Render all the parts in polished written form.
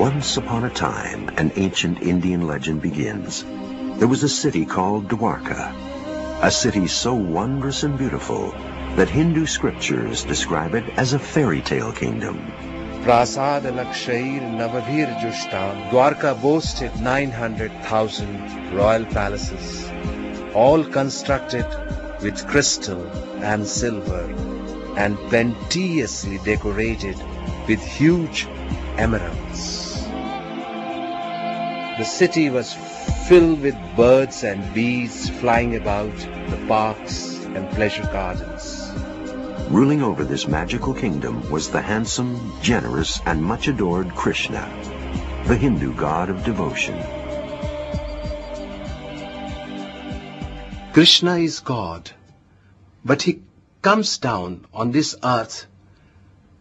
Once upon a time, an ancient Indian legend begins. There was a city called Dwarka, a city so wondrous and beautiful that Hindu scriptures describe it as a fairy tale kingdom. Prasad Lakshair Navavir Jushtam. Dwarka boasted 900,000 royal palaces, all constructed with crystal and silver and plenteously decorated with huge emeralds. The city was filled with birds and bees flying about the parks and pleasure gardens. Ruling over this magical kingdom was the handsome, generous, and much adored Krishna, the Hindu god of devotion. Krishna is God, but he comes down on this earth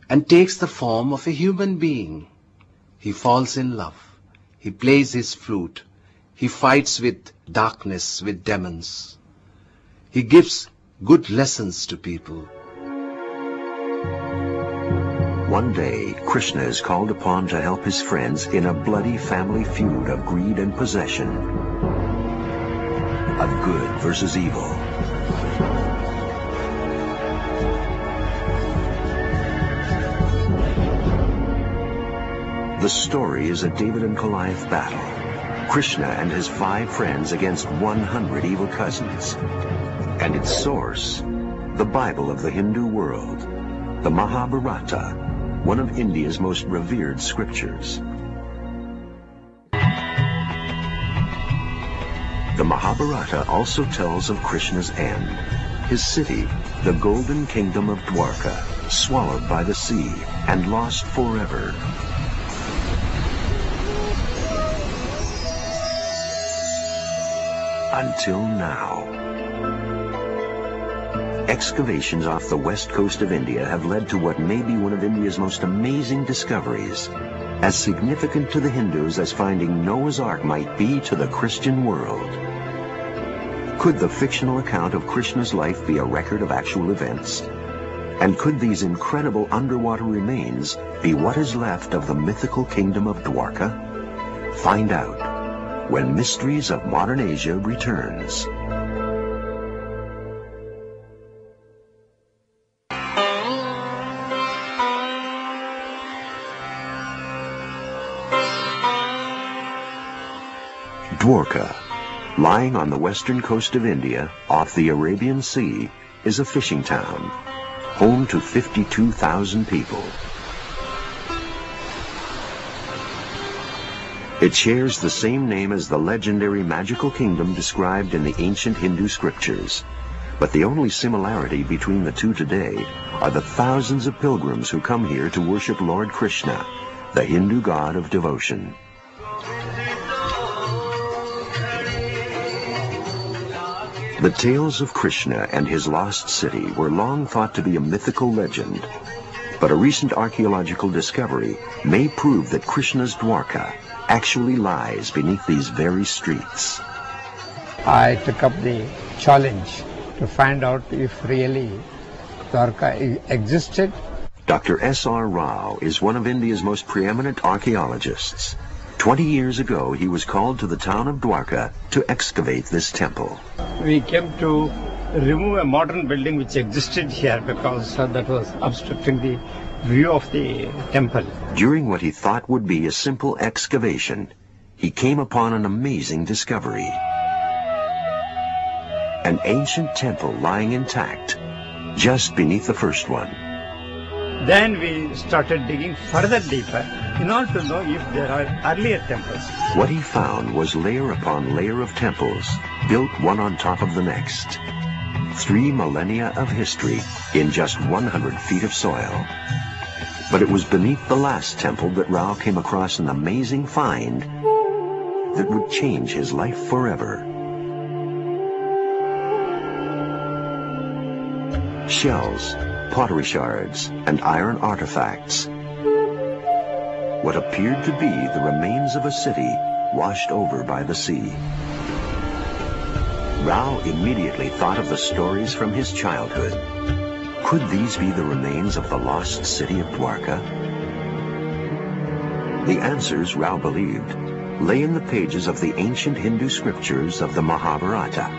and takes the form of a human being. He falls in love. He plays his flute. He fights with darkness, with demons. He gives good lessons to people. One day, Krishna is called upon to help his friends in a bloody family feud of greed and possession, of good versus evil. The story is a David and Goliath battle. Krishna and his 5 friends against 100 evil cousins. And its source, the Bible of the Hindu world, the Mahabharata, one of India's most revered scriptures. The Mahabharata also tells of Krishna's end, his city, the golden kingdom of Dwarka, swallowed by the sea and lost forever. Until now. Excavations off the west coast of India have led to what may be one of India's most amazing discoveries, as significant to the Hindus as finding Noah's Ark might be to the Christian world. Could the fictional account of Krishna's life be a record of actual events? And could these incredible underwater remains be what is left of the mythical kingdom of Dwarka? Find out when Mysteries of Modern Asia returns. Dwarka, lying on the western coast of India, off the Arabian Sea, is a fishing town, home to 52,000 people. It shares the same name as the legendary magical kingdom described in the ancient Hindu scriptures. But the only similarity between the two today are the thousands of pilgrims who come here to worship Lord Krishna, the Hindu god of devotion. The tales of Krishna and his lost city were long thought to be a mythical legend. But a recent archaeological discovery may prove that Krishna's Dwarka actually lies beneath these very streets. I took up the challenge to find out if really Dwarka existed. Dr. S.R. Rao is one of India's most preeminent archaeologists. 20 years ago, he was called to the town of Dwarka to excavate this temple. We came to remove a modern building which existed here because that was obstructing the view of the temple. During what he thought would be a simple excavation, he came upon an amazing discovery. An ancient temple lying intact, just beneath the first one. Then we started digging further deeper in order to know if there are earlier temples. What he found was layer upon layer of temples, built one on top of the next. 3 millennia of history in just 100 feet of soil. But it was beneath the last temple that Rao came across an amazing find that would change his life forever. Shells, pottery shards, and iron artifacts. What appeared to be the remains of a city washed over by the sea. Rao immediately thought of the stories from his childhood. Could these be the remains of the lost city of Dwarka? The answers, Rao believed, lay in the pages of the ancient Hindu scriptures of the Mahabharata.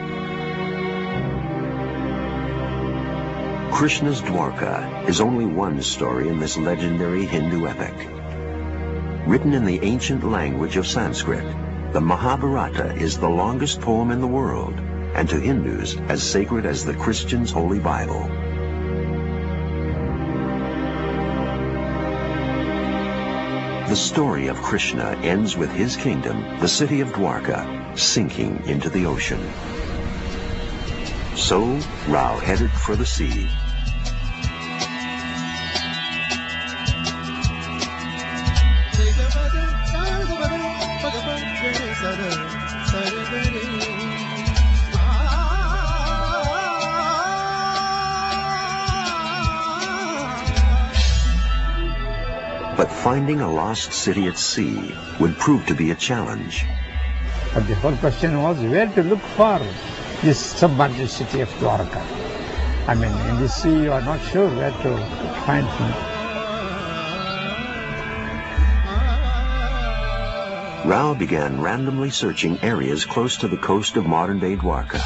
Krishna's Dwarka is only one story in this legendary Hindu epic. Written in the ancient language of Sanskrit, the Mahabharata is the longest poem in the world, and to Hindus as sacred as the Christians' Holy Bible. The story of Krishna ends with his kingdom, the city of Dwarka, sinking into the ocean. So, Rao headed for the sea. But finding a lost city at sea would prove to be a challenge. But the whole question was where to look for this submerged city of Dwarka. I mean, in the sea you are not sure where to find him. Rao began randomly searching areas close to the coast of modern-day Dwarka.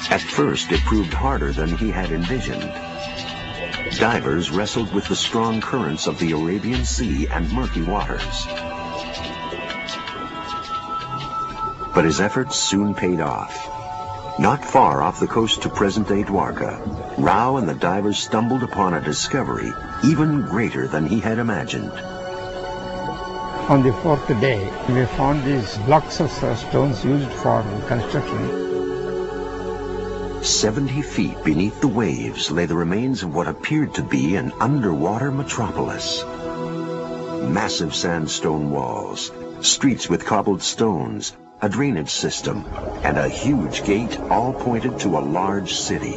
At first, it proved harder than he had envisioned. Divers wrestled with the strong currents of the Arabian Sea and murky waters. But his efforts soon paid off. Not far off the coast to present-day Dwarka, Rao and the divers stumbled upon a discovery even greater than he had imagined. On the fourth day, we found these blocks of stones used for construction. 70 feet beneath the waves lay the remains of what appeared to be an underwater metropolis. Massive sandstone walls, streets with cobbled stones, a drainage system, and a huge gate all pointed to a large city.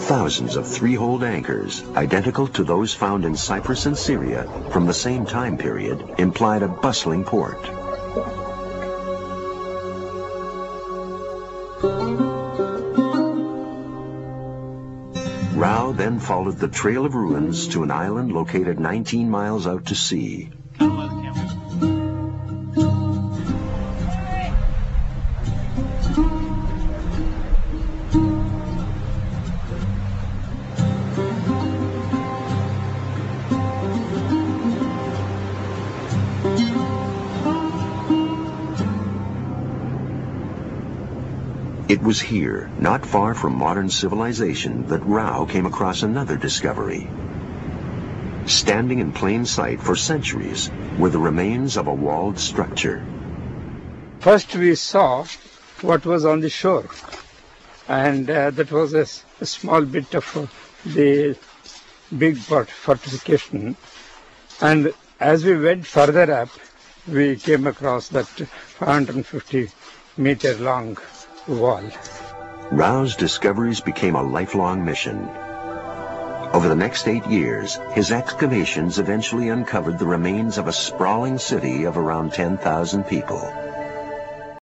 Thousands of three-holed anchors, identical to those found in Cyprus and Syria from the same time period, implied a bustling port. Rao then followed the trail of ruins to an island located 19 miles out to sea. It was here, not far from modern civilization, that Rao came across another discovery. Standing in plain sight for centuries were the remains of a walled structure. First we saw what was on the shore, and that was a small bit of the big fortification. And as we went further up, we came across that 550-meter long wall. Rao's discoveries became a lifelong mission. Over the next 8 years, his excavations eventually uncovered the remains of a sprawling city of around 10,000 people.